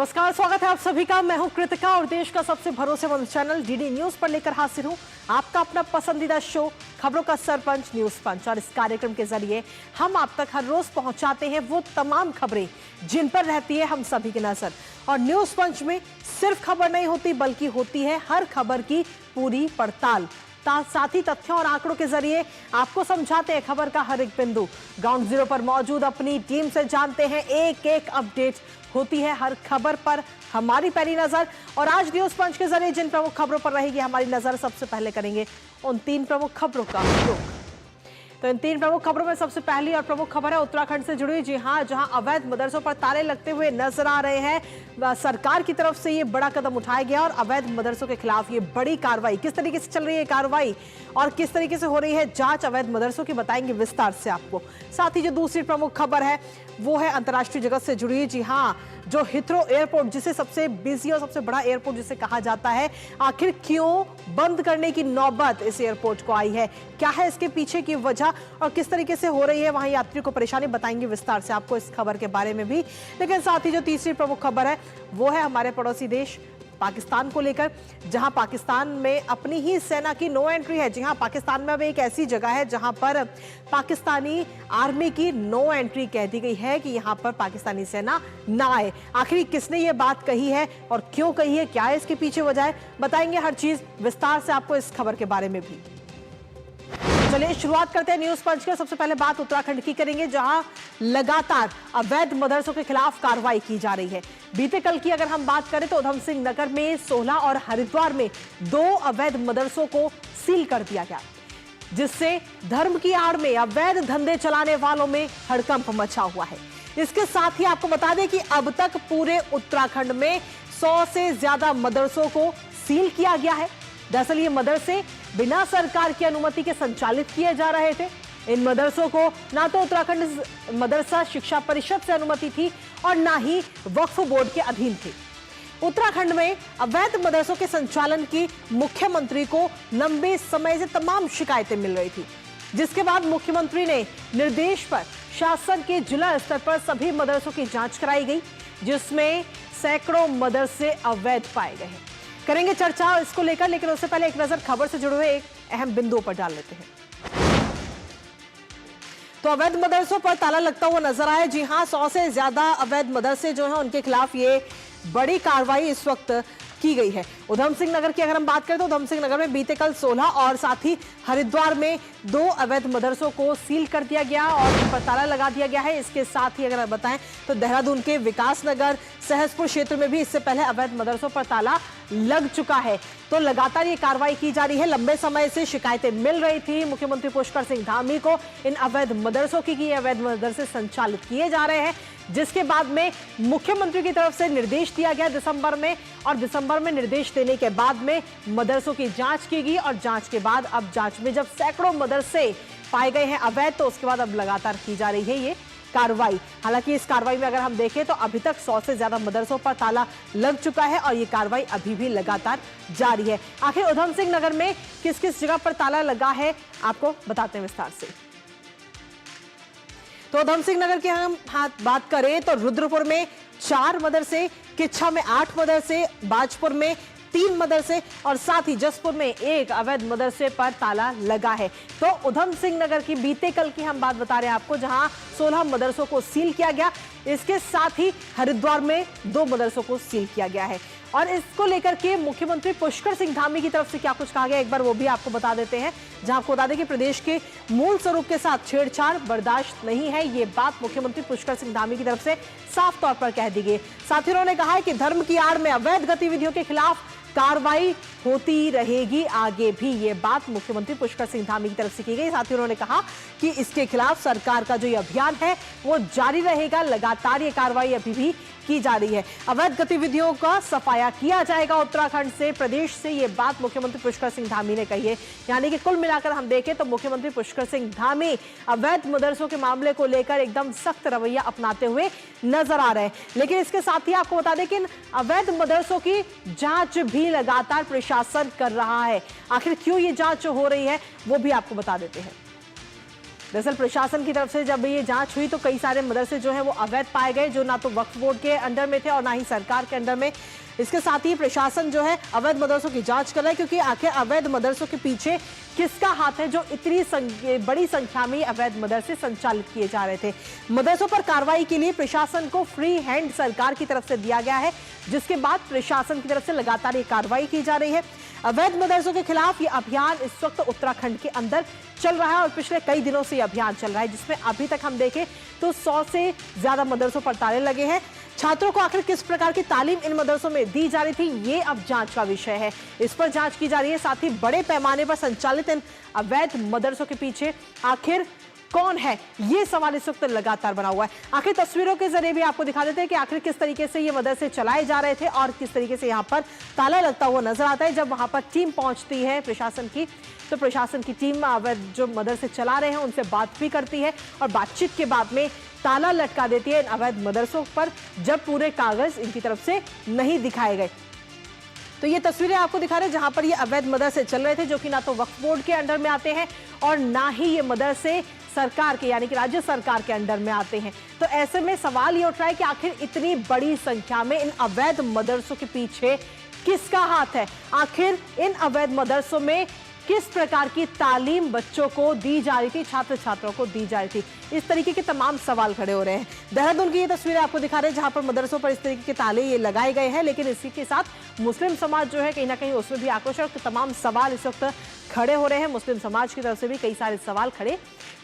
नमस्कार, स्वागत है आप सभी का। मैं हूं कृतिका और देश का सबसे भरोसेमंद चैनल डीडी न्यूज पर लेकर हाजिर हूं आपका अपना पसंदीदा शो खबरों का सरपंच न्यूज पंच। और इस कार्यक्रम के जरिए हम आप तक हर रोज पहुंचाते हैं वो तमाम खबरें जिन पर रहती है हम सभी की नजर। और न्यूज पंच में सिर्फ खबर नहीं होती बल्कि होती है हर खबर की पूरी पड़ताल। साथ ही तथ्यों और आंकड़ों के जरिए आपको समझाते हैं खबर का हर एक बिंदु। ग्राउंड जीरो पर मौजूद अपनी टीम से जानते हैं एक एक अपडेट। होती है हर खबर पर हमारी पहली नजर। और आज न्यूज पंच के जरिए जिन प्रमुख खबरों पर रहेगी हमारी नजर, सबसे पहले करेंगे उन 3 प्रमुख खबरों का रुख। तो इन 3 प्रमुख खबरों में सबसे पहली और प्रमुख खबर है उत्तराखंड से जुड़ी। जी हां, जहां अवैध मदरसों पर ताले लगते हुए नजर आ रहे हैं। सरकार की तरफ से ये बड़ा कदम उठाया गया और अवैध मदरसों के खिलाफ ये बड़ी कार्रवाई। किस तरीके से चल रही है कार्रवाई और किस तरीके से हो रही है जांच अवैध मदरसों की, बताएंगे विस्तार से आपको। साथ ही जो दूसरी प्रमुख खबर है वो है अंतर्राष्ट्रीय जगत से जुड़ी। जी हां, जो हिथ्रो एयरपोर्ट, जिसे सबसे बिजी और सबसे बड़ा एयरपोर्ट जिसे कहा जाता है, आखिर क्यों बंद करने की नौबत इस एयरपोर्ट को आई है, क्या है इसके पीछे की वजह और किस तरीके से हो रही है वहां यात्रियों को परेशानी, बताएंगे विस्तार से आपको इस खबर के बारे में भी। लेकिन साथ ही जो तीसरी प्रमुख खबर है वो है हमारे पड़ोसी देश पाकिस्तान को लेकर, जहां पाकिस्तान में अपनी ही सेना की नो एंट्री है। जी हां, पाकिस्तान में अब एक ऐसी जगह है जहां पर पाकिस्तानी आर्मी की नो एंट्री कह दी गई है कि यहां पर पाकिस्तानी सेना ना आए। आखिर किसने ये बात कही है और क्यों कही है, क्या है इसके पीछे वजह है, बताएंगे हर चीज विस्तार से आपको इस खबर के बारे में भी। चलिए शुरुआत करते हैं न्यूज पंच के। सबसे पहले बात उत्तराखंड की करेंगे, जहां लगातार अवैध मदरसों के खिलाफ कार्रवाई की जा रही है। बीते कल की अगर हम बात करें तो उधम सिंह नगर में 16 और हरिद्वार में 2 अवैध मदरसों को सील कर दिया गया, जिससे धर्म की आड़ में अवैध धंधे चलाने वालों में हड़कंप मचा हुआ है। इसके साथ ही आपको बता दें कि अब तक पूरे उत्तराखंड में 100 से ज्यादा मदरसों को सील किया गया है। दरअसल ये मदरसे बिना सरकार की अनुमति के संचालित किए जा रहे थे। इन मदरसों को ना तो उत्तराखंड मदरसा शिक्षा परिषद से अनुमति थी और ना ही वक्फ बोर्ड के अधीन थे। उत्तराखंड में अवैध मदरसों के संचालन की मुख्यमंत्री को लंबे समय से तमाम शिकायतें मिल रही थी, जिसके बाद मुख्यमंत्री ने निर्देश पर शासन के जिला स्तर पर सभी मदरसों की जांच कराई गई, जिसमें सैकड़ों मदरसे अवैध पाए गए हैं। करेंगे चर्चा इसको लेकर, लेकिन उससे पहले एक नजर खबर से जुड़े हुए एक अहम बिंदु पर डाल लेते हैं। तो अवैध मदरसों पर ताला लगता हुआ नजर आया। जी हां, 100 से ज्यादा अवैध मदरसे जो हैं उनके खिलाफ ये बड़ी कार्रवाई इस वक्त की गई है। उधम सिंह नगर की अगर हम बात करें तो उधम सिंह नगर में बीते कल 16 और साथ ही हरिद्वार में 2 अवैध मदरसों को सील कर दिया गया और इन पर ताला लगा दिया गया है। इसके साथ ही अगर बताएं तो देहरादून के विकास नगर, सहसपुर क्षेत्र में भी इससे पहले अवैध मदरसों पर ताला लग चुका है। तो लगातार ये कार्रवाई की जा रही है। लंबे समय से शिकायतें मिल रही थी मुख्यमंत्री पुष्कर सिंह धामी को इन अवैध मदरसों की कि अवैध मदरसे संचालित किए जा रहे हैं, जिसके बाद में मुख्यमंत्री की तरफ से निर्देश दिया गया दिसंबर में, और दिसंबर में निर्देश देने के बाद में मदरसों की जांच की गई और जांच के बाद अब जांच में जब सैकड़ों मदरसे पाए गए हैं अवैध, तो उसके बाद अब लगातार की जा रही है ये कार्रवाई। हालांकि इस कार्रवाई में अगर हम देखें तो अभी तक 100 से ज्यादा मदरसों पर ताला लग चुका है और ये कार्रवाई अभी भी लगातार जारी है। आखिर उधम सिंह नगर में किस किस जगह पर ताला लगा है आपको बताते हैं विस्तार से। तो उधम सिंह नगर की हम बात करें तो रुद्रपुर में 4 मदरसे, किच्छा में 8 मदरसे, बाजपुर में 3 मदरसे और साथ ही जसपुर में 1 अवैध मदरसे पर ताला लगा है। तो उधम सिंह नगर की बीते कल की हम बात बता रहे हैं आपको, जहां 16 मदरसों को सील किया गया। इसके साथ ही हरिद्वार में 2 मदरसों को सील किया गया है। और इसको लेकर के मुख्यमंत्री पुष्कर सिंह धामी की तरफ से क्या कुछ कहा गया, एक बार वो भी आपको बता देते हैं। जहां आपको बता दें कि प्रदेश के मूल स्वरूप के साथ छेड़छाड़ बर्दाश्त नहीं है, ये बात मुख्यमंत्री पुष्कर सिंह धामी की तरफ से साफ तौर पर कह दी गई। साथ ही उन्होंने कहा है कि धर्म की आड़ में अवैध गतिविधियों के खिलाफ कार्रवाई होती रहेगी आगे भी, ये बात मुख्यमंत्री पुष्कर सिंह धामी की तरफ से की गई। साथ ही उन्होंने कहा कि इसके खिलाफ सरकार का जो ये अभियान है वो जारी रहेगा, लगातार ये कार्रवाई अभी भी की जा रही है। अवैध गतिविधियों का सफाया किया जाएगा उत्तराखंड से, प्रदेश से, ये बात मुख्यमंत्री पुष्कर सिंह धामी ने कही है। यानी कि कुल मिलाकर हम देखें तो मुख्यमंत्री पुष्कर सिंह धामी अवैध मदरसों के मामले को लेकर एकदम सख्त रवैया अपनाते हुए नजर आ रहे हैं। लेकिन इसके साथ ही आपको बता दें कि अवैध मदरसों की जांच भी लगातार प्रशासन कर रहा है। आखिर क्यों ये जांच हो रही है वो भी आपको बता देते हैं। दरअसल प्रशासन की तरफ से जब ये जांच हुई तो कई सारे मदरसे जो है वो अवैध पाए गए, जो ना तो वक्फ बोर्ड के अंडर में थे और ना ही सरकार के अंडर में। इसके साथ ही प्रशासन जो है अवैध मदरसों की जांच कर रहा है, क्योंकि आखिर अवैध मदरसों के पीछे किसका हाथ है जो इतनी बड़ी संख्या में अवैध मदरसे संचालित किए जा रहे थे। मदरसों पर कार्रवाई के लिए प्रशासन को फ्री हैंड सरकार की तरफ से दिया गया है, जिसके बाद प्रशासन की तरफ से लगातार ये कार्रवाई की जा रही है। अवैध मदरसों के खिलाफ ये अभियान इस वक्त उत्तराखंड के अंदर चल रहा है और पिछले कई दिनों से ये अभियान चल रहा है, जिसमें अभी तक हम देखें तो 100 से ज्यादा मदरसों पर ताले लगे हैं। छात्रों को आखिर किस प्रकार की तालीम इन मदरसों में दी जा रही थी, ये अब जांच का विषय है। इस पर जांच की जा रही है। साथ ही बड़े पैमाने पर संचालित इन अवैध मदरसों के पीछे आखिर कौन है, ये सवाल इस वक्त लगातार बना हुआ है। आखिर तस्वीरों के जरिए भी आपको दिखा देते हैं कि आखिर किस तरीके से ये मदरसे चलाए जा रहे थे और किस तरीके से यहाँ पर ताला लगता हुआ नजर आता है। जब वहां पर टीम पहुंचती है प्रशासन की, तो प्रशासन की टीम अवैध जो मदरसे चला रहे हैं उनसे बात भी करती है और बातचीत के बाद में ताला लटका देती है इन अवैध मदरसों पर, जब पूरे कागज इनकी तरफ से नहीं दिखाए गए। तो ये तस्वीरें आपको दिखा रहे हैं जहां पर ये अवैध मदरसे चल रहे थे, जो कि ना तो वक्फ बोर्ड के अंडर में आते हैं और ना ही ये मदरसे सरकार के यानी कि राज्य सरकार के अंडर में आते हैं। तो ऐसे में सवाल ये उठ रहा है कि आखिर इतनी बड़ी संख्या में इन अवैध मदरसों के पीछे किसका हाथ है, आखिर इन अवैध मदरसों में किस प्रकार की तालीम बच्चों को दी जा रही थी, छात्र छात्राओं को दी जा रही थी। इस तरीके के तमाम सवाल खड़े हो रहे हैं। देहरादून की ये तस्वीरें आपको दिखा रहे हैं जहां पर मदरसों पर इस तरीके के ताले ये लगाए गए हैं, लेकिन इसी के साथ मुस्लिम समाज जो है कहीं ना कहीं उसमें भी आक्रोश है। तमाम सवाल इस वक्त खड़े हो रहे हैं। मुस्लिम समाज की तरफ से भी कई सारे सवाल खड़े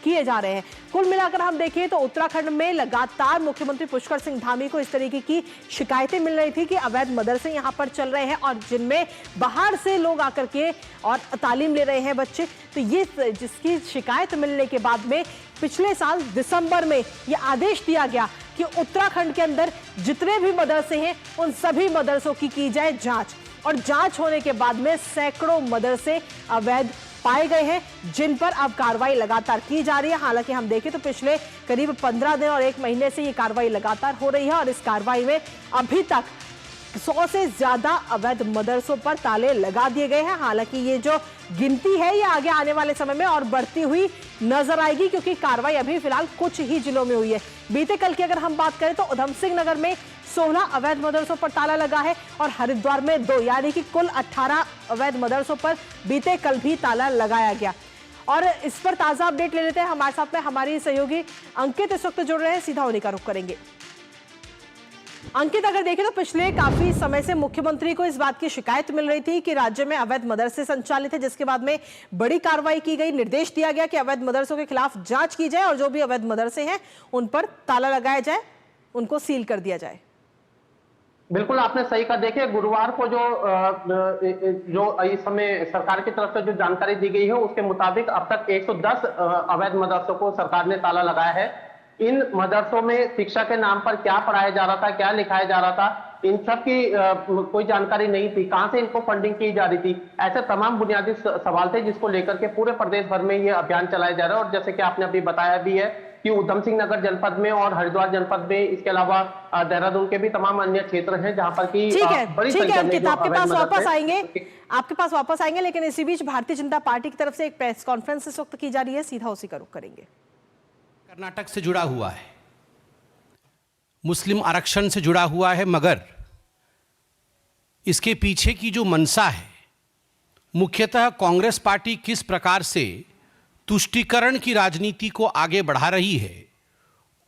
किए जा रहे हैं। कुल मिलाकर हम देखें तो उत्तराखंड में लगातार मुख्यमंत्री पुष्कर सिंह धामी को इस तरीके की शिकायतें मिल रही थी कि अवैध मदरसे यहां पर चल रहे हैं और जिनमें बाहर से लोग आकर के और तालीम ले रहे हैं बच्चे। तो ये जिसकी शिकायत मिलने के बाद में पिछले साल दिसंबर में यह आदेश दिया गया कि उत्तराखंड के अंदर जितने भी मदरसे हैं उन सभी मदरसों की जाए जांच, और जांच होने के बाद में सैकड़ों मदरसे अवैध पाए गए हैं, जिन पर अब कार्रवाई लगातार की जा रही है। हालांकि हम देखें तो पिछले करीब 15 दिन और 1 महीने से ये कार्रवाई लगातार हो रही है और इस कार्रवाई में अभी तक 100 से ज्यादा अवैध मदरसों पर ताले लगा दिए गए हैं। हालांकि ये जो गिनती है ये आगे आने वाले समय में और बढ़ती हुई नजर आएगी, क्योंकि कार्रवाई अभी फिलहाल कुछ ही जिलों में हुई है। बीते कल की अगर हम बात करें तो उधम सिंह नगर में 16 अवैध मदरसों पर ताला लगा है और हरिद्वार में 2, यानी कि कुल 18 अवैध मदरसों पर बीते कल भी ताला लगाया गया। और इस पर ताजा अपडेट ले लेते हैं। हमारे साथ में हमारी सहयोगी अंकित इस वक्त जुड़ रहे हैं, सीधा उन्हीं का रुख करेंगे। अंकित, अगर देखें तो पिछले काफी समय से मुख्यमंत्री को इस बात की शिकायत मिल रही थी कि राज्य में अवैध मदरसे संचालित है, जिसके बाद में बड़ी कार्रवाई की गई, निर्देश दिया गया कि अवैध मदरसों के खिलाफ जांच की जाए और जो भी अवैध मदरसे हैं उन पर ताला लगाया जाए, उनको सील कर दिया जाए। बिल्कुल आपने सही कहा। देखिए, गुरुवार को जो इस समय सरकार की तरफ से जो जानकारी दी गई है उसके मुताबिक अब तक 110 अवैध मदरसों को सरकार ने ताला लगाया है। इन मदरसों में शिक्षा के नाम पर क्या पढ़ाया जा रहा था, क्या लिखाया जा रहा था, इन सब की कोई जानकारी नहीं थी। कहां से इनको फंडिंग की जा रही थी, ऐसे तमाम बुनियादी सवाल थे जिसको लेकर के पूरे प्रदेश भर में ये अभियान चलाया जा रहा है। और जैसे कि आपने अभी बताया भी है कि उधम सिंह नगर जनपद में और हरिद्वार जनपद में, इसके अलावा देहरादून के भी तमाम अन्य क्षेत्र हैं जहां पर की बड़ी संख्या में आपके पास वापस आएंगे, लेकिन इसी बीच भारतीय जनता पार्टी की तरफ से एक प्रेस कॉन्फ्रेंस इस वक्त की जा रही है, सीधा उसी का रुख करेंगे। कर्नाटक से जुड़ा हुआ है, मुस्लिम आरक्षण से जुड़ा हुआ है, मगर इसके पीछे की जो मंशा है, मुख्यतः कांग्रेस पार्टी किस प्रकार से तुष्टीकरण की राजनीति को आगे बढ़ा रही है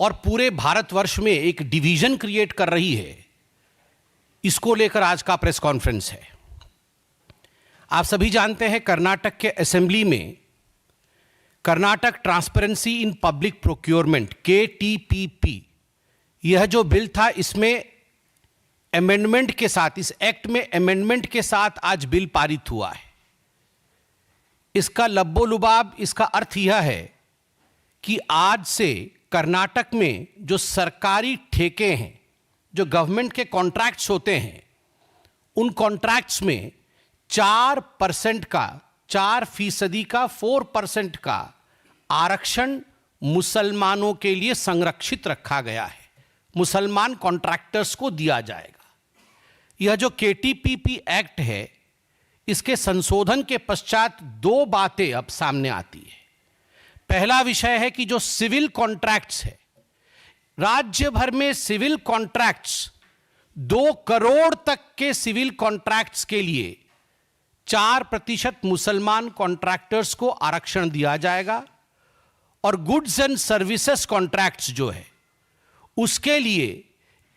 और पूरे भारतवर्ष में एक डिवीजन क्रिएट कर रही है, इसको लेकर आज का प्रेस कॉन्फ्रेंस है। आप सभी जानते हैं कर्नाटक के असेंबली में Karnataka transparency in public procurement KTPP, यह जो बिल था इसमें अमेंडमेंट के साथ, इस एक्ट में अमेंडमेंट के साथ आज बिल पारित हुआ है। इसका लब्बो लुबाब, इसका अर्थ यह है कि आज से कर्नाटक में जो सरकारी ठेके हैं, जो गवर्नमेंट के कॉन्ट्रैक्ट्स होते हैं, उन कॉन्ट्रैक्ट्स में 4% का, 4% का 4% का आरक्षण मुसलमानों के लिए संरक्षित रखा गया है, मुसलमान कॉन्ट्रैक्टर्स को दिया जाएगा। यह जो KTPP एक्ट है, इसके संशोधन के पश्चात 2 बातें अब सामने आती है। पहला विषय है कि जो सिविल कॉन्ट्रैक्ट्स है, राज्य भर में सिविल कॉन्ट्रैक्ट्स 2 करोड़ तक के सिविल कॉन्ट्रैक्ट्स के लिए 4% मुसलमान कॉन्ट्रैक्टर्स को आरक्षण दिया जाएगा और गुड्स एंड सर्विसेज कॉन्ट्रैक्ट्स जो है उसके लिए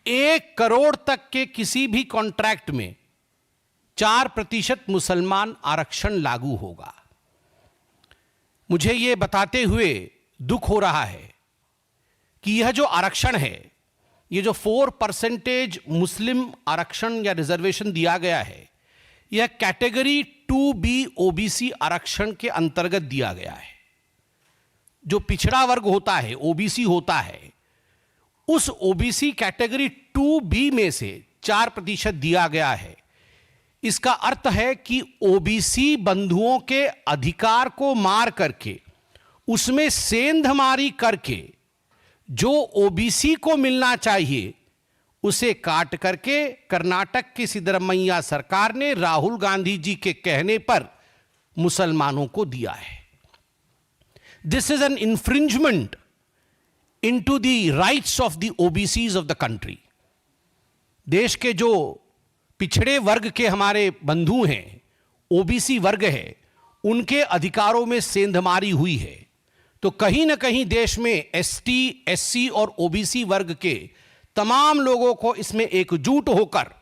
1 करोड़ तक के किसी भी कॉन्ट्रैक्ट में 4% मुसलमान आरक्षण लागू होगा। मुझे यह बताते हुए दुख हो रहा है कि यह जो आरक्षण है, यह जो 4% मुस्लिम आरक्षण या रिजर्वेशन दिया गया है, यह कैटेगरी 2B ओबीसी आरक्षण के अंतर्गत दिया गया है। जो पिछड़ा वर्ग होता है, ओबीसी होता है, उस ओबीसी कैटेगरी 2B में से 4% दिया गया है। इसका अर्थ है कि ओबीसी बंधुओं के अधिकार को मार करके, उसमें सेंधमारी करके जो ओबीसी को मिलना चाहिए उसे काट करके कर्नाटक की सिद्धरमैया सरकार ने राहुल गांधी जी के कहने पर मुसलमानों को दिया है। This is an infringement into the rights of the OBCs of the country. देश के जो पिछड़े वर्ग के हमारे बंधु हैं, ओबीसी वर्ग है, उनके अधिकारों में सेंधमारी हुई है। तो कहीं ना कहीं देश में एसटी, एससी और ओबीसी वर्ग के तमाम लोगों को इसमें एकजुट होकर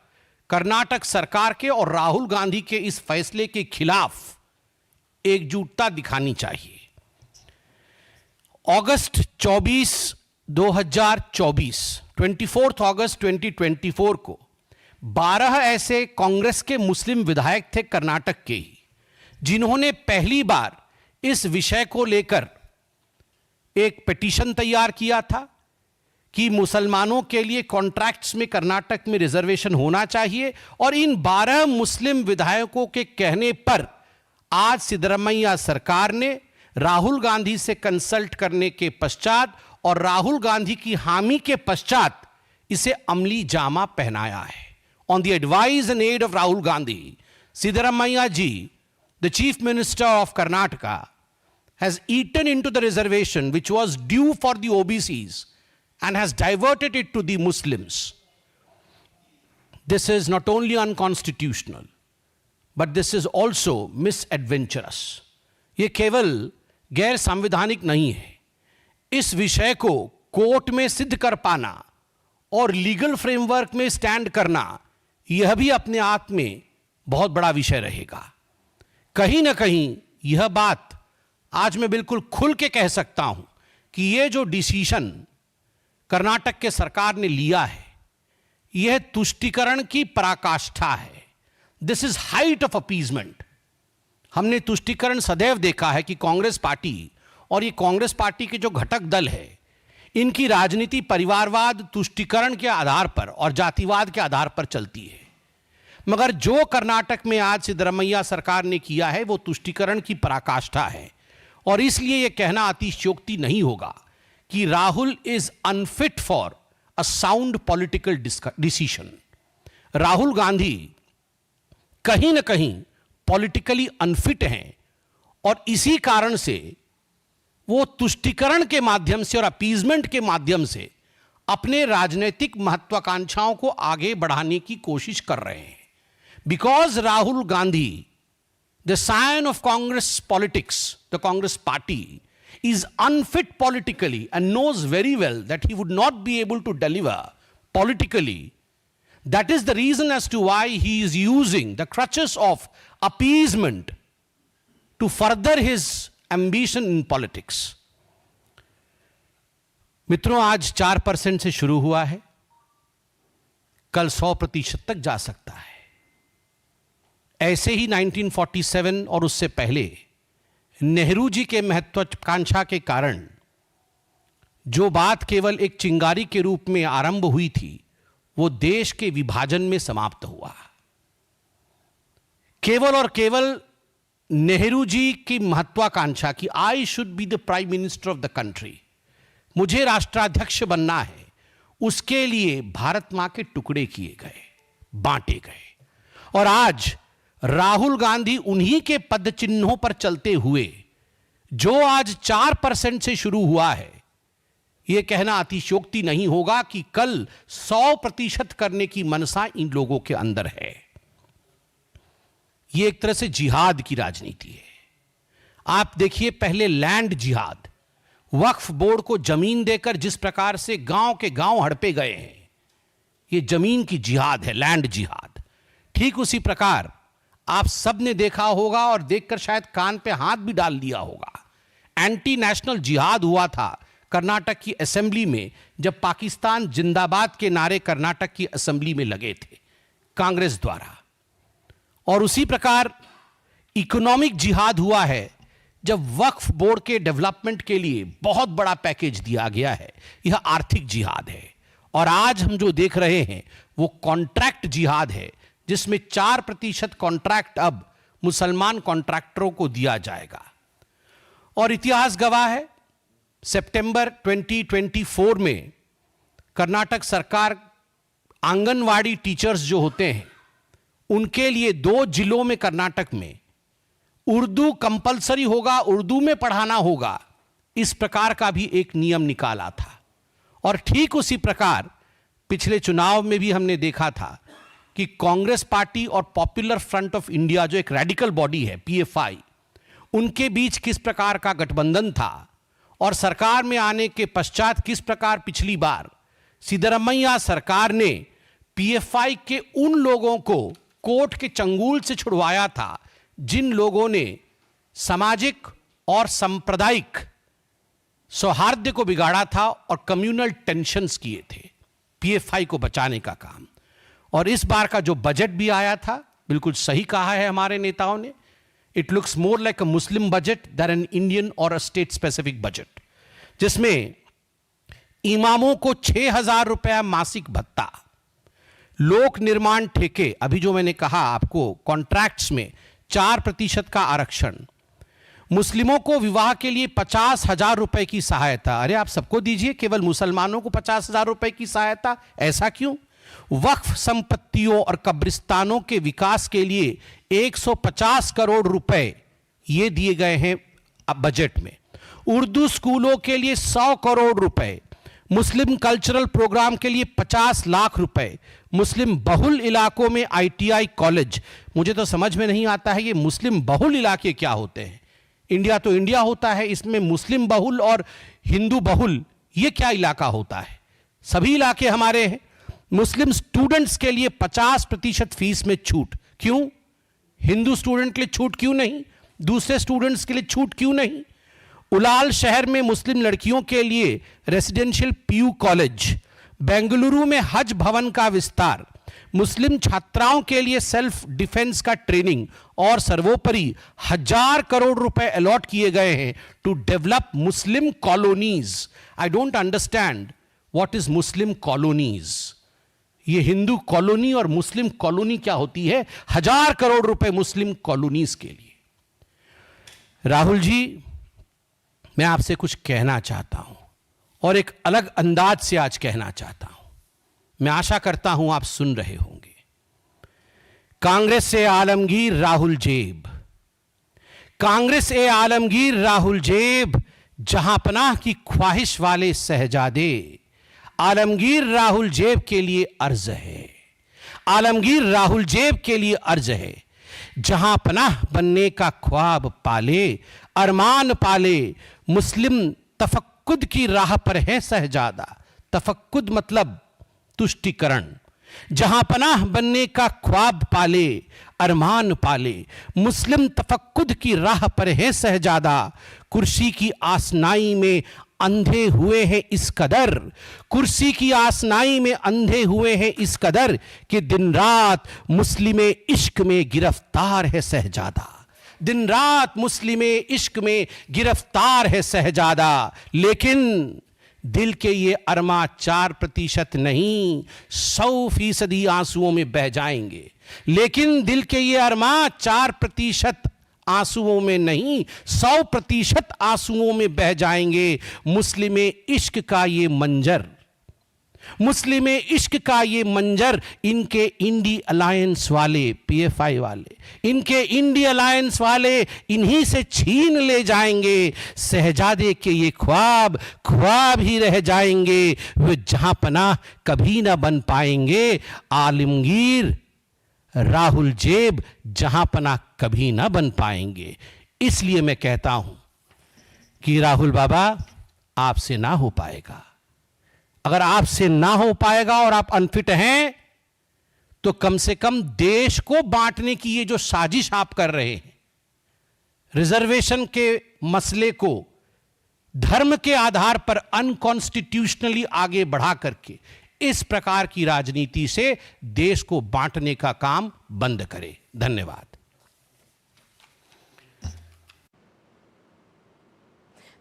कर्नाटक सरकार के और राहुल गांधी के इस फैसले के खिलाफ एकजुटता दिखानी चाहिए। अगस्त 24, 2024, 24 अगस्त 2024 को 12 ऐसे कांग्रेस के मुस्लिम विधायक थे कर्नाटक के ही, जिन्होंने पहली बार इस विषय को लेकर एक पिटीशन तैयार किया था कि मुसलमानों के लिए कॉन्ट्रैक्ट्स में कर्नाटक में रिजर्वेशन होना चाहिए। और इन 12 मुस्लिम विधायकों के कहने पर आज सिद्धरमैया सरकार ने राहुल गांधी से कंसल्ट करने के पश्चात और राहुल गांधी की हामी के पश्चात इसे अमली जामा पहनाया है। On the advice and aid of Rahul Gandhi, Siddaramaiah ji, the chief minister of Karnataka, has eaten into the reservation which was due for the OBCs and has diverted it to the Muslims. This is not only unconstitutional, but this is also misadventurous. ये केवल गैर संवैधानिक नहीं है। इस विषय को court में सिद्ध कर पाना और लीगल फ्रेमवर्क में स्टैंड करना, यह भी अपने आप में बहुत बड़ा विषय रहेगा। कहीं ना कहीं यह बात आज मैं बिल्कुल खुल के कह सकता हूं कि यह जो डिसीजन कर्नाटक के सरकार ने लिया है, यह तुष्टीकरण की पराकाष्ठा है। This is height of appeasement. हमने तुष्टीकरण सदैव देखा है कि कांग्रेस पार्टी और ये कांग्रेस पार्टी के जो घटक दल है, इनकी राजनीति परिवारवाद, तुष्टीकरण के आधार पर और जातिवाद के आधार पर चलती है। मगर जो कर्नाटक में आज सिद्धरमैया सरकार ने किया है वो तुष्टीकरण की पराकाष्ठा है। और इसलिए यह कहना अतिशयोक्ति नहीं होगा कि Rahul is unfit for a sound political decision. Rahul Gandhi कहीं ना कहीं पॉलिटिकली अनफिट हैं और इसी कारण से वो तुष्टीकरण के माध्यम से और अपीजमेंट के माध्यम से अपने राजनीतिक महत्वाकांक्षाओं को आगे बढ़ाने की कोशिश कर रहे हैं। Because Rahul Gandhi, the scion of Congress politics, the Congress party, is unfit politically and knows very well that he would not be able to deliver politically. That is the reason as to why he is using the crutches of appeasement to further his ambition in politics. मित्रों, आज 4% से शुरू हुआ है, कल 100% तक जा सकता है। ऐसे ही 1947 और उससे पहले नेहरू जी के महत्वाकांक्षा के कारण जो बात केवल एक चिंगारी के रूप में आरंभ हुई थी, वो देश के विभाजन में समाप्त हुआ। केवल और केवल नेहरू जी की महत्वाकांक्षा कि I should be the prime minister of the country, मुझे राष्ट्राध्यक्ष बनना है, उसके लिए भारत मां के टुकड़े किए गए, बांटे गए। और आज राहुल गांधी उन्हीं के पद चिन्हों पर चलते हुए जो आज 4% से शुरू हुआ है, यह कहना अतिशयोक्ति नहीं होगा कि कल 100% करने की मनसा इन लोगों के अंदर है। यह एक तरह से जिहाद की राजनीति है। आप देखिए, पहले लैंड जिहाद, वक्फ बोर्ड को जमीन देकर जिस प्रकार से गांव के गांव हड़पे गए हैं, यह जमीन की जिहाद है, लैंड जिहाद। ठीक उसी प्रकार आप सब ने देखा होगा और देखकर शायद कान पे हाथ भी डाल दिया होगा, एंटी नेशनल जिहाद हुआ था कर्नाटक की असेंबली में, जब पाकिस्तान जिंदाबाद के नारे कर्नाटक की असेंबली में लगे थे कांग्रेस द्वारा। और उसी प्रकार इकोनॉमिक जिहाद हुआ है जब वक्फ बोर्ड के डेवलपमेंट के लिए बहुत बड़ा पैकेज दिया गया है, यह आर्थिक जिहाद है। और आज हम जो देख रहे हैं वो कॉन्ट्रैक्ट जिहाद है, जिसमें 4% कॉन्ट्रैक्ट अब मुसलमान कॉन्ट्रैक्टरों को दिया जाएगा। और इतिहास गवाह है, सितंबर 2024 में कर्नाटक सरकार आंगनवाड़ी टीचर्स जो होते हैं उनके लिए 2 जिलों में कर्नाटक में उर्दू कंपलसरी होगा, उर्दू में पढ़ाना होगा, इस प्रकार का भी एक नियम निकाला था। और ठीक उसी प्रकार पिछले चुनाव में भी हमने देखा था कि कांग्रेस पार्टी और पॉपुलर फ्रंट ऑफ इंडिया, जो एक रेडिकल बॉडी है पीएफआई, उनके बीच किस प्रकार का गठबंधन था। और सरकार में आने के पश्चात किस प्रकार पिछली बार सिद्धरामैया सरकार ने पीएफआई के उन लोगों को कोर्ट के चंगुल से छुड़वाया था जिन लोगों ने सामाजिक और सांप्रदायिक सौहार्द को बिगाड़ा था और कम्युनल टेंशन्स किए थे, पीएफआई को बचाने का काम। और इस बार का जो बजट भी आया था, बिल्कुल सही कहा है हमारे नेताओं ने, it looks more like a Muslim budget than an Indian or a state specific budget, जिसमें इमामों को 6,000 रुपया मासिक भत्ता, लोक निर्माण ठेके, अभी जो मैंने कहा आपको कॉन्ट्रैक्ट्स में 4% का आरक्षण, मुस्लिमों को विवाह के लिए 50,000 रुपए की सहायता। अरे आप सबको दीजिए, केवल मुसलमानों को 50,000 रुपए की सहायता, ऐसा क्यों? वक्फ संपत्तियों और कब्रिस्तानों के विकास के लिए 150 करोड़ रुपए ये दिए गए हैं अब बजट में। उर्दू स्कूलों के लिए 100 करोड़ रुपए, मुस्लिम कल्चरल प्रोग्राम के लिए 50 लाख रुपए, मुस्लिम बहुल इलाकों में आईटीआई कॉलेज। मुझे तो समझ में नहीं आता है ये मुस्लिम बहुल इलाके क्या होते हैं। इंडिया तो इंडिया होता है, इसमें मुस्लिम बहुल और हिंदू बहुल ये क्या इलाका होता है? सभी इलाके हमारे हैं। मुस्लिम स्टूडेंट्स के लिए 50% फीस में छूट, क्यों? हिंदू स्टूडेंट के लिए छूट क्यों नहीं? दूसरे स्टूडेंट्स के लिए छूट क्यों नहीं? उलाल शहर में मुस्लिम लड़कियों के लिए रेसिडेंशियल पीयू कॉलेज, बेंगलुरु में हज भवन का विस्तार, मुस्लिम छात्राओं के लिए सेल्फ डिफेंस का ट्रेनिंग, और सर्वोपरि 1,000 करोड़ रुपए अलॉट किए गए हैं to develop Muslim colonies. I don't understand what is Muslim colonies. ये हिंदू कॉलोनी और मुस्लिम कॉलोनी क्या होती है? 1,000 करोड़ रुपए मुस्लिम कॉलोनीज के लिए। राहुल जी, मैं आपसे कुछ कहना चाहता हूं और एक अलग अंदाज से आज कहना चाहता हूं। मैं आशा करता हूं आप सुन रहे होंगे। कांग्रेस से आलमगीर राहुल जेब, कांग्रेस ए आलमगीर राहुल जेब, जहां पनाह की ख्वाहिश वाले शहजादे, आलमगीर राहुल जेब के लिए अर्ज है, आलमगीर राहुल जेब के लिए अर्ज है। जहां पनाह बनने का ख्वाब पाले, अरमान पाले, मुस्लिम तफक्कुद की राह पर है शहजादा। तफक्कुद मतलब तुष्टिकरण। जहां पनाह बनने का ख्वाब पाले, अरमान पाले, मुस्लिम तफक्कुद की राह पर है शहजादा। कुर्सी की आसनाई में अंधे हुए हैं इस कदर, कुर्सी की आसनाई में अंधे हुए हैं इस कदर कि दिन रात मुस्लिमे इश्क में गिरफ्तार है शहजादा। दिन रात मुस्लिमे इश्क में गिरफ्तार है शहजादा। लेकिन दिल के ये अरमा 4% नहीं, 100% आंसुओं में बह जाएंगे। लेकिन दिल के ये अरमा 4% आंसुओं में नहीं, 100% आंसुओं में बह जाएंगे। मुस्लिम इश्क का ये मंजर, मुस्लिम इश्क का ये मंजर इनके इंडी अलायंस वाले, पीएफआई वाले, इनके इंडी अलायंस वाले इन्हीं से छीन ले जाएंगे। शहजादे के ये ख्वाब ख्वाब ही रह जाएंगे, वे जहां पनाह कभी ना बन पाएंगे। आलमगीर, राहुल जेब जहां पनाह कभी ना बन पाएंगे। इसलिए मैं कहता हूं कि राहुल बाबा, आपसे ना हो पाएगा। अगर आपसे ना हो पाएगा और आप अनफिट हैं, तो कम से कम देश को बांटने की ये जो साजिश आप कर रहे हैं, रिजर्वेशन के मसले को धर्म के आधार पर अनकॉन्स्टिट्यूशनली आगे बढ़ा करके इस प्रकार की राजनीति से देश को बांटने का काम बंद करें। धन्यवाद।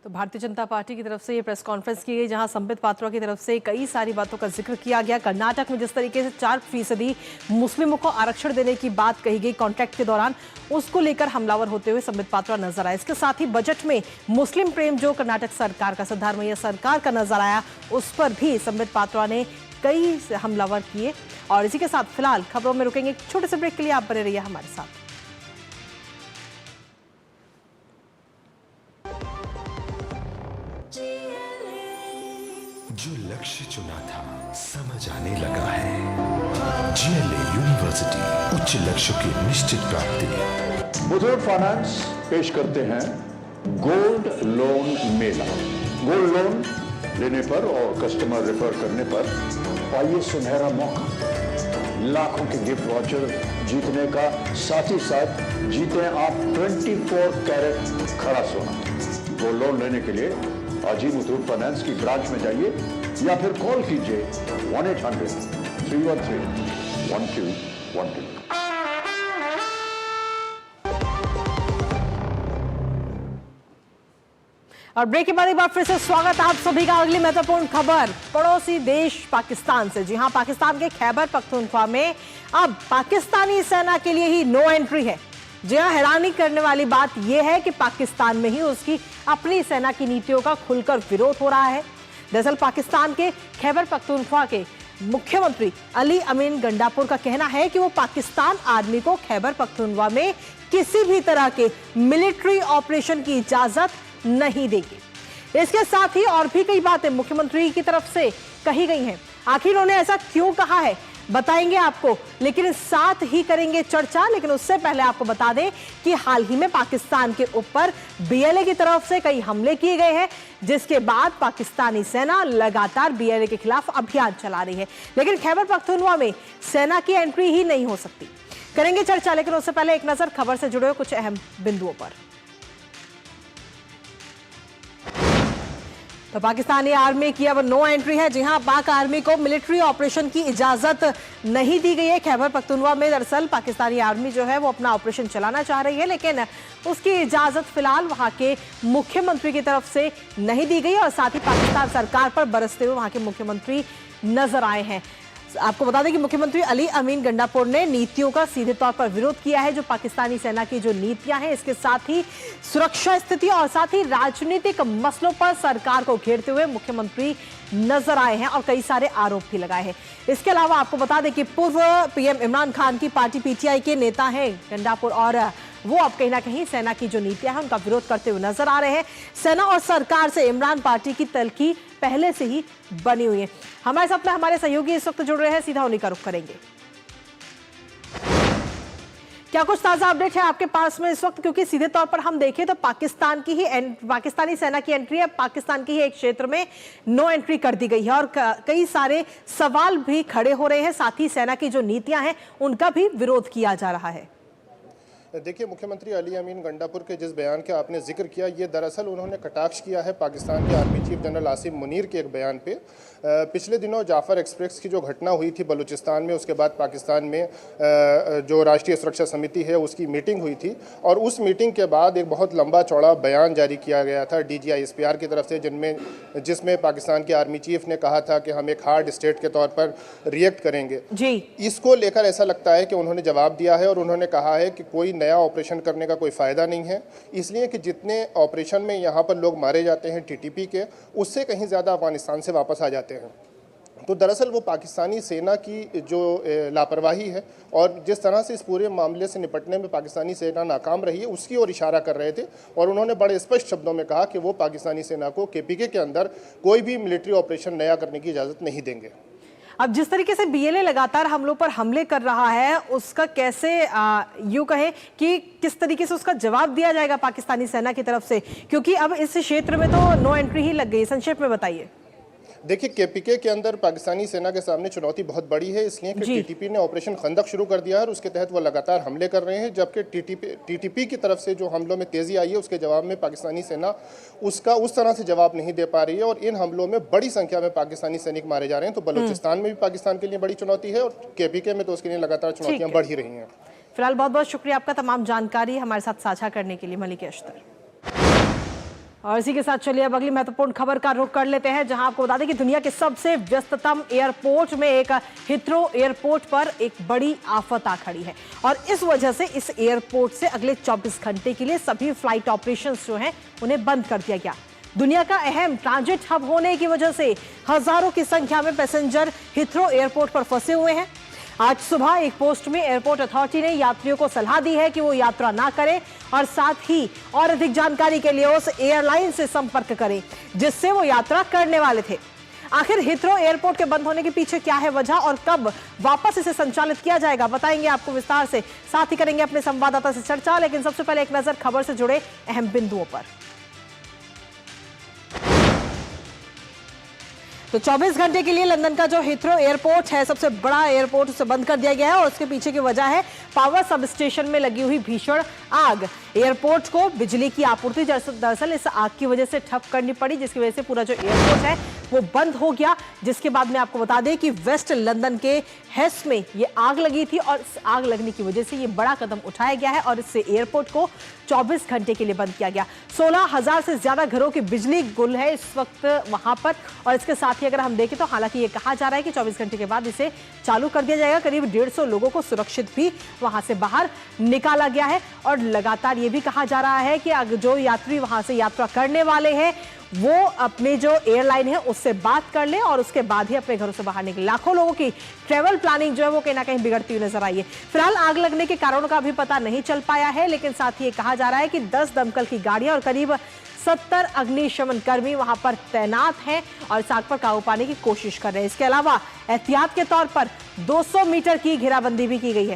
तो भारतीय जनता पार्टी की तरफ से ये प्रेस कॉन्फ्रेंस की गई, जहां संबित पात्रा की तरफ से कई सारी बातों का जिक्र किया गया। कर्नाटक में जिस तरीके से 4% मुस्लिमों को आरक्षण देने की बात कही गई कॉन्ट्रैक्ट के दौरान, उसको लेकर हमलावर होते हुए संबित पात्रा नजर आए। इसके साथ ही बजट में मुस्लिम प्रेम जो कर्नाटक सरकार का, सिद्धारमैया सरकार का नजर आया, उस पर भी संबित पात्रा ने कई हमलावर किए। और इसी के साथ फिलहाल खबरों में रुकेंगे, एक छोटे से ब्रेक के लिए आप बने रहिए हमारे साथ। जो लक्ष्य चुना था समझ आने लगा है। जीएलए यूनिवर्सिटी, उच्च लक्ष्य की निश्चित प्राप्ति। मुथूट फाइनेंस पेश करते हैं गोल्ड लोन मेला। गोल्ड लोन लेने पर और कस्टमर रेफर करने पर पाइए सुनहरा मौका, लाखों के गिफ्ट वाउचर जीतने का। साथ ही साथ जीते आप 24 कैरेट खरा सोना। गोल्ड लोन लेने के लिए आज ही मुथूट फाइनेंस की ब्रांच में जाइए या फिर कॉल कीजिए 1-800-313-1212। और ब्रेक के बाद एक बार फिर से स्वागत आप सभी का। अगली महत्वपूर्ण खबर पड़ोसी देश पाकिस्तान से। जी हां, पाकिस्तान के खैबर पख्तूनख्वा में अब पाकिस्तानी सेना के लिए ही नो एंट्री है। जी हां, हैरानी करने वाली बात यह है कि पाकिस्तान में ही उसकी अपनी सेना की नीतियों का खुलकर विरोध हो रहा है। दरअसल पाकिस्तान के खैबर पख्तूनख्वा के मुख्यमंत्री अली अमीन गंडापुर का कहना है कि वो पाकिस्तान आर्मी को खैबर पख्तूनख्वा में किसी भी तरह के मिलिट्री ऑपरेशन की इजाजत नहीं देगी। इसके साथ ही और भी कई बातें मुख्यमंत्री की तरफ से कही गई हैं। आखिर उन्होंने ऐसा क्यों कहा है बताएंगे आपको, लेकिन साथ ही करेंगे चर्चा। लेकिन उससे पहले आपको बता दें कि हाल ही में पाकिस्तान के ऊपर बीएलए की तरफ से कई हमले किए गए हैं, जिसके बाद पाकिस्तानी सेना लगातार बीएलए के खिलाफ अभियान चला रही है। लेकिन खैबर पख्तूनख्वा में सेना की एंट्री ही नहीं हो सकती। करेंगे चर्चा, लेकिन उससे पहले एक नजर खबर से जुड़े हुए कुछ अहम बिंदुओं पर। तो पाकिस्तानी आर्मी की अब नो एंट्री है। जी हां, पाक आर्मी को मिलिट्री ऑपरेशन की इजाजत नहीं दी गई है। खैबर पख्तूनख्वा में दरअसल पाकिस्तानी आर्मी जो है वो अपना ऑपरेशन चलाना चाह रही है, लेकिन उसकी इजाजत फिलहाल वहां के मुख्यमंत्री की तरफ से नहीं दी गई। और साथ ही पाकिस्तान सरकार पर बरसते हुए वहां के मुख्यमंत्री नजर आए हैं। आपको बता दें कि मुख्यमंत्री अली अमीन गंडापुर ने नीतियों का सीधे तौर पर विरोध किया है, जो पाकिस्तानी सेना की जो नीतियां हैं, इसके साथ ही सुरक्षा स्थिति और साथ ही राजनीतिक मसलों पर सरकार को घेरते हुए मुख्यमंत्री नजर आए हैं और कई सारे आरोप भी लगाए हैं। इसके अलावा आपको बता दें कि पूर्व पीएम इमरान खान की पार्टी पीटीआई के नेता हैं गंडापुर, और वो अब कहीं ना कहीं सेना की जो नीतियां हैं उनका विरोध करते हुए नजर आ रहे हैं। सेना और सरकार से इमरान पार्टी की तलखी पहले से ही बनी हुई है। हमारे साथ में हमारे सहयोगी इस वक्त जुड़ रहे हैं, सीधा उन्हीं का रुख करेंगे। क्या कुछ ताजा अपडेट है आपके पास में इस वक्त? क्योंकि सीधे तौर पर हम देखें तो पाकिस्तानी सेना की एंट्री है, पाकिस्तान की ही एक क्षेत्र में नो एंट्री कर दी गई है और कई सारे सवाल भी खड़े हो रहे हैं। साथ ही सेना की जो नीतियां हैं उनका भी विरोध किया जा रहा है। देखिए, मुख्यमंत्री अली अमीन गंडापुर के जिस बयान का आपने जिक्र किया, ये दरअसल उन्होंने कटाक्ष किया है पाकिस्तान के army chief general Asim Munir के एक बयान पे। पिछले दिनों जाफर एक्सप्रेस की जो घटना हुई थी बलूचिस्तान में, उसके बाद पाकिस्तान में जो राष्ट्रीय सुरक्षा समिति है उसकी मीटिंग हुई थी, और उस मीटिंग के बाद एक बहुत लंबा चौड़ा बयान जारी किया गया था DGI-SPR की तरफ से, जिसमें पाकिस्तान के आर्मी चीफ ने कहा था कि हम एक हार्ड स्टेट के तौर पर रिएक्ट करेंगे जी। इसको लेकर ऐसा लगता है कि उन्होंने जवाब दिया है और उन्होंने कहा है कि कोई नया ऑपरेशन करने का कोई फ़ायदा नहीं है, इसलिए कि जितने ऑपरेशन में यहाँ पर लोग मारे जाते हैं TTP के, उससे कहीं ज़्यादा अफगानिस्तान से वापस आ जाते हैं। तो दरअसल वो पाकिस्तानी सेना की जो लापरवाही है और जिस तरह से इस पूरे मामले से निपटने में पाकिस्तानी सेना नाकाम रही है उसकी ओर इशारा कर रहे थे और उन्होंने बड़े स्पष्ट शब्दों में कहा कि वो पाकिस्तानी सेना को केपीके के अंदर कोई भी मिलिट्री ऑपरेशन नया करने की इजाज़त नहीं देंगे। अब जिस तरीके से बीएलए लगातार हमलों पर हमले कर रहा है उसका कैसे यूं कहें कि किस तरीके से उसका जवाब दिया जाएगा पाकिस्तानी सेना की तरफ से, क्योंकि अब इस क्षेत्र में तो नो एंट्री ही लग गई। संक्षेप में बताइए। देखिए, केपीके के अंदर पाकिस्तानी सेना के सामने चुनौती बहुत बड़ी है, इसलिए कि टीटीपी ने ऑपरेशन खंदक शुरू कर दिया है और उसके तहत वो लगातार हमले कर रहे हैं, जबकि टीटीपी की तरफ से जो हमलों में तेजी आई है उसके जवाब में पाकिस्तानी सेना उसका उस तरह से जवाब नहीं दे पा रही है और इन हमलों में बड़ी संख्या में पाकिस्तानी सैनिक मारे जा रहे हैं। तो बलूचिस्तान में भी पाकिस्तान के लिए बड़ी चुनौती है और केपीके में तो उसके लिए लगातार चुनौतियां बढ़ ही रही हैं। फिलहाल बहुत बहुत शुक्रिया आपका तमाम जानकारी हमारे साथ साझा करने के लिए, मलिक अख्तर। और इसी के साथ चलिए अब अगली महत्वपूर्ण खबर का रुख कर लेते हैं, जहां आपको बता दें कि दुनिया के सबसे व्यस्ततम एयरपोर्ट में एक हिथ्रो एयरपोर्ट पर एक बड़ी आफत आ खड़ी है और इस वजह से इस एयरपोर्ट से अगले 24 घंटे के लिए सभी फ्लाइट ऑपरेशंस जो हैं उन्हें बंद कर दिया गया। दुनिया का अहम ट्रांजिट हब होने की वजह से हजारों की संख्या में पैसेंजर हिथ्रो एयरपोर्ट पर फंसे हुए हैं। आज सुबह एक पोस्ट में एयरपोर्ट अथॉरिटी ने यात्रियों को सलाह दी है कि वो यात्रा ना करें और साथ ही और अधिक जानकारी के लिए उस एयरलाइन से संपर्क करें जिससे वो यात्रा करने वाले थे। आखिर हिथ्रो एयरपोर्ट के बंद होने के पीछे क्या है वजह और कब वापस इसे संचालित किया जाएगा, बताएंगे आपको विस्तार से, साथ ही करेंगे अपने संवाददाता से चर्चा। लेकिन सबसे पहले एक नजर खबर से जुड़े अहम बिंदुओं पर। तो 24 घंटे के लिए लंदन का जो हिथ्रो एयरपोर्ट है, सबसे बड़ा एयरपोर्ट, उसे बंद कर दिया गया है और उसके पीछे की वजह है पावर सब स्टेशन में लगी हुई भीषण आग। एयरपोर्ट को बिजली की आपूर्ति दरअसल इस आग की वजह से ठप करनी पड़ी, जिसकी वजह से पूरा जो एयरपोर्ट है वो बंद हो गया। जिसके बाद में आपको बता दें कि वेस्ट लंदन के हेस में ये आग लगी थी और इस आग लगने की वजह से ये बड़ा कदम उठाया गया है और इससे एयरपोर्ट को 24 घंटे के लिए बंद किया गया। 16,000 से ज्यादा घरों की बिजली गुल है इस वक्त वहां पर और इसके साथ ही अगर हम देखें तो हालांकि ये कहा जा रहा है कि 24 घंटे के बाद इसे चालू कर दिया जाएगा। करीब 150 लोगों को सुरक्षित भी वहां से बाहर निकाला गया है और लगातार ये भी कहा जा रहा है कि जो यात्री वहां से यात्रा करने वाले हैं वो अपने जो एयरलाइन है उससे बात कर ले और उसके बाद ही अपने घरों से बाहर निकले। लाखों लोगों की ट्रेवल प्लानिंग जो है वो कहीं ना कहीं बिगड़ती हुई नजर आई है। फिलहाल आग लगने के कारणों का भी पता नहीं चल पाया है, लेकिन साथ ही ये कहा जा रहा है कि 10 दमकल की गाड़ियां और करीब 70 अग्निशमन कर्मी वहां पर तैनात हैं और इस आग पर काबू पाने की कोशिश कर रहे हैं। इसके अलावा एहतियात के तौर पर 200 मीटर की घेराबंदी भी की गई है।